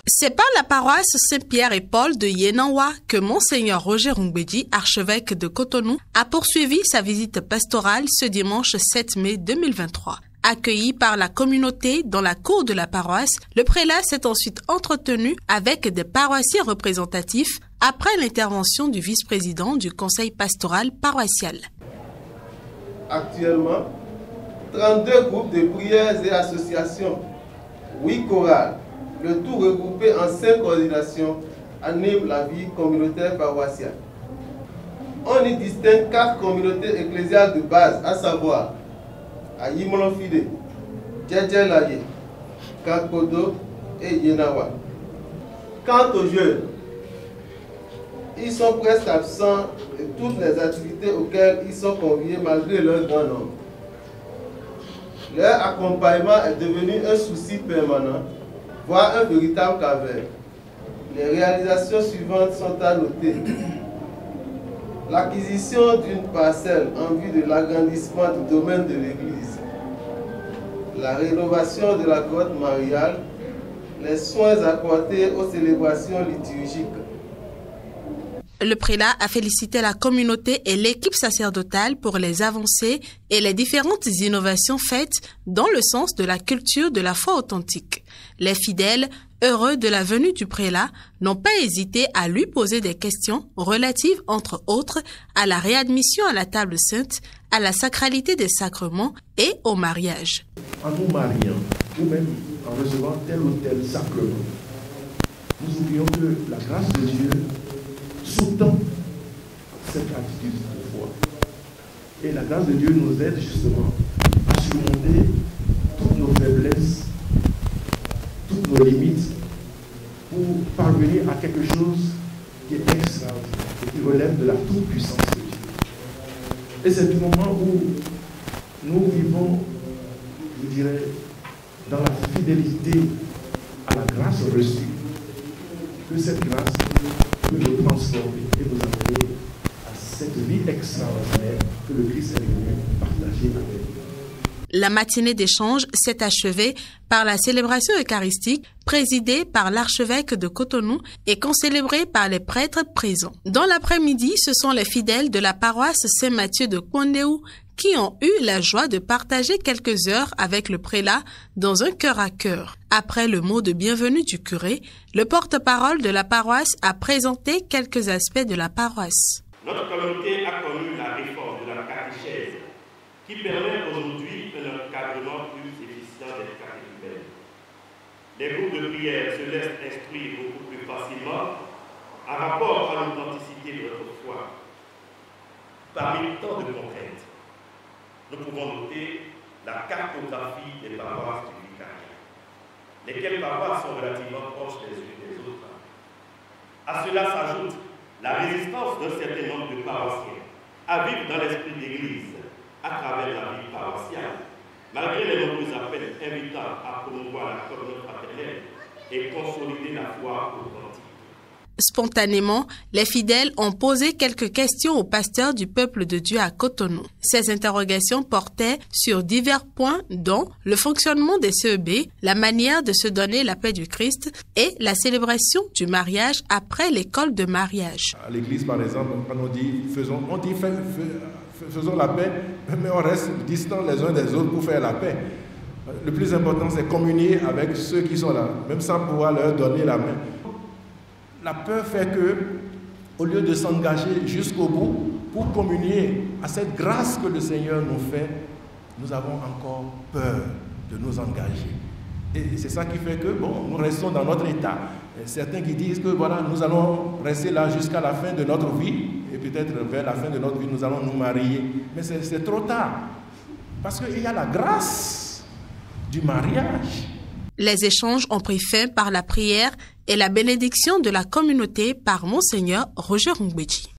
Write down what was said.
C'est par la paroisse Saint-Pierre et Paul de Yenawa que Monseigneur Roger Ngbeji, archevêque de Cotonou, a poursuivi sa visite pastorale ce dimanche 7 mai 2023. Accueilli par la communauté dans la cour de la paroisse, le prélat s'est ensuite entretenu avec des paroissiens représentatifs après l'intervention du vice-président du conseil pastoral paroissial. Actuellement, 32 groupes de prières et associations, 8 chorales, le tout regroupé en 5 coordinations, animent la vie communautaire paroissiale. On y distingue 4 communautés ecclésiales de base, à savoir Ayimolofide, Djedjelaye, Kakodo et Yenawa. Quant aux jeunes, ils sont presque absents de toutes les activités auxquelles ils sont conviés malgré leur grand nombre. Leur accompagnement est devenu un souci permanent, voire un véritable calvaire. Les réalisations suivantes sont à noter. L'acquisition d'une parcelle en vue de l'agrandissement du domaine de l'Église, la rénovation de la grotte mariale, les soins apportés aux célébrations liturgiques. Le prélat a félicité la communauté et l'équipe sacerdotale pour les avancées et les différentes innovations faites dans le sens de la culture de la foi authentique. Les fidèles, heureux de la venue du prélat, n'ont pas hésité à lui poser des questions relatives, entre autres, à la réadmission à la table sainte, à la sacralité des sacrements et au mariage. En nous mariant, ou même en recevant tel ou tel sacrement, nous oublions que la grâce de Dieu sous-tend cette attitude de foi. Et la grâce de Dieu nous aide justement à surmonter toutes nos faiblesses, toutes nos limites, pour parvenir à quelque chose qui est extraordinaire et qui relève de la toute-puissance de Dieu. Et c'est du moment où nous vivons, je dirais, dans la fidélité à la grâce reçue, que cette grâce peut nous transformer et nous amener à cette vie extraordinaire que le Christ est venu partager avec nous. La matinée d'échange s'est achevée par la célébration eucharistique présidée par l'archevêque de Cotonou et concélébrée par les prêtres présents. Dans l'après-midi, ce sont les fidèles de la paroisse Saint-Mathieu de Kondéou qui ont eu la joie de partager quelques heures avec le prélat dans un cœur à cœur. Après le mot de bienvenue du curé, le porte-parole de la paroisse a présenté quelques aspects de la paroisse. Notre communauté a connu la réforme de la catéchèse qui permet aujourd'hui un encadrement plus efficient des catéchumènes. Les groupes de prière se laissent instruire beaucoup plus facilement en rapport à l'authenticité de notre foi. Parmi tant de contraintes, nous pouvons noter la cartographie des paroisses du vicariat, lesquelles paroisses sont relativement proches les unes des autres. À cela s'ajoute la résistance d'un certain nombre de paroissiens à vivre dans l'esprit d'Église à travers la vie paroissiale, malgré les nombreux appels invitant à promouvoir la communion fraternelle et consolider la foi authentique. Spontanément, les fidèles ont posé quelques questions au pasteur du peuple de Dieu à Cotonou. Ces interrogations portaient sur divers points dont le fonctionnement des CEB, la manière de se donner la paix du Christ et la célébration du mariage après l'école de mariage. À l'église, par exemple, quand on dit faisons la paix, mais on reste distants les uns des autres pour faire la paix. Le plus important, c'est communier avec ceux qui sont là, même sans pouvoir leur donner la main. La peur fait que, au lieu de s'engager jusqu'au bout pour communier à cette grâce que le Seigneur nous fait, nous avons encore peur de nous engager. Et c'est ça qui fait que, nous restons dans notre état. Et certains qui disent que, nous allons rester là jusqu'à la fin de notre vie, et peut-être vers la fin de notre vie, nous allons nous marier. Mais c'est trop tard. Parce qu'il y a la grâce du mariage. Les échanges ont pris fin par la prière et la bénédiction de la communauté par Monseigneur Roger Ngbeji.